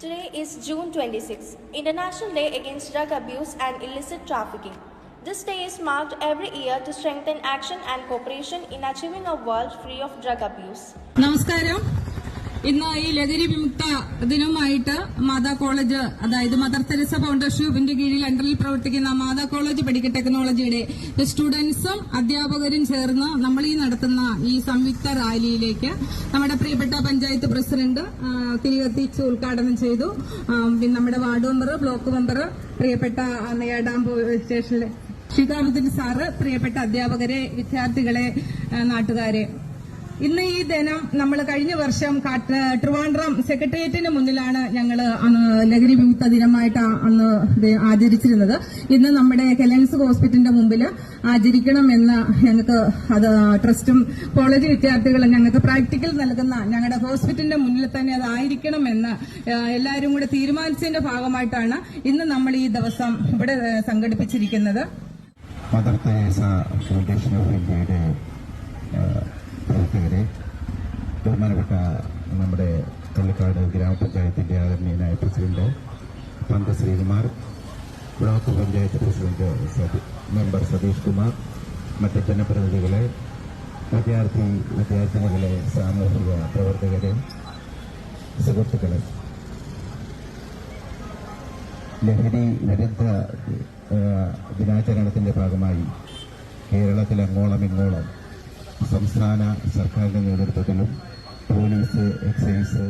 Today is June 26, International Day Against Drug Abuse and Illicit Trafficking. This day is marked every year to strengthen action and cooperation in achieving a world free of drug abuse. നമസ്കാരം. ഇന്ന് ഈ ലഹരി വിമുക്ത ദിനവുമായിട്ട് മാതാ college, അതായത് mother Teresa ഫൗണ്ടേഷന്റെ കീഴിൽ അണ്ടറിൽ പ്രവർത്തിക്കുന്ന മാതാ കോളേജ് മെഡിക്കൽ ടെക്നോളജിയുടെ സ്റ്റുഡൻസും അധ്യാപകരും ചേർന്ന് നമ്മൾ ഈ നടത്തുന്ന ഈ സംയുക്ത റാലിയിലേക്ക് നമ്മുടെ പ്രിയപ്പെട്ട പഞ്ചായത്ത് പ്രസിഡന്റ് തിരികെത്തിച്ച് ഉദ്ഘാടനം ചെയ്തു. നമ്മുടെ വാർഡ് മെമ്പർ, ബ്ലോക്ക് മെമ്പർ, പ്രിയപ്പെട്ട നെയ്യാഡാം സ്റ്റേഷനിലെ ഷിഖാബുദ്ദീൻ സാറ്, പ്രിയപ്പെട്ട അധ്യാപകരെ, വിദ്യാർത്ഥികളെ, നാട്ടുകാരെ, ഇന്ന് ഈ ദിനം നമ്മൾ കഴിഞ്ഞ വർഷം ട്രിവാൻഡ്രം സെക്രട്ടേറിയറ്റിന് മുന്നിലാണ് ഞങ്ങൾ ലഹരി വിമുക്ത ദിനമായിട്ട് അന്ന് ആചരിച്ചിരുന്നത്. ഇന്ന് നമ്മുടെ കെലൻസ് ഹോസ്പിറ്റലിന്റെ മുമ്പിൽ ആചരിക്കണമെന്ന് ഞങ്ങൾക്ക് അത് ട്രസ്റ്റും കോളേജ് വിദ്യാർത്ഥികളും ഞങ്ങൾക്ക് പ്രാക്ടിക്കൽ നൽകുന്ന ഞങ്ങളുടെ ഹോസ്പിറ്റലിന്റെ മുന്നിൽ തന്നെ അതായിരിക്കണമെന്ന് എല്ലാവരും കൂടെ തീരുമാനിച്ചതിന്റെ ഭാഗമായിട്ടാണ് ഇന്ന് നമ്മൾ ഈ ദിവസം ഇവിടെ സംഘടിപ്പിച്ചിരിക്കുന്നത്. മദർ തെരേസ ഫൗണ്ടേഷൻ ഓഫ് ഇന്ത്യയുടെ പ്രവർത്തകരെ, ബഹുമാനപ്പെട്ട നമ്മുടെ പള്ളിക്കാട് ഗ്രാമപഞ്ചായത്തിന്റെ ആദരണീയനായ president Pantha Sreekumar, block panchayat president member Satheesh Kumar, മറ്റ് ജനപ്രതിനിധികളെ, വിദ്യാർത്ഥിനികളെ, സാമൂഹിക പ്രവർത്തകരെ, സുഹൃത്തുക്കളെ, ലഹരി വിരുദ്ധ ദിനാചരണത്തിന്റെ ഭാഗമായി കേരളത്തിൽ അങ്ങോളം ഇങ്ങോളം സംസ്ഥാന സർക്കാരിന്റെ നേതൃത്വത്തിലും പോലീസ്, എക്സൈസ്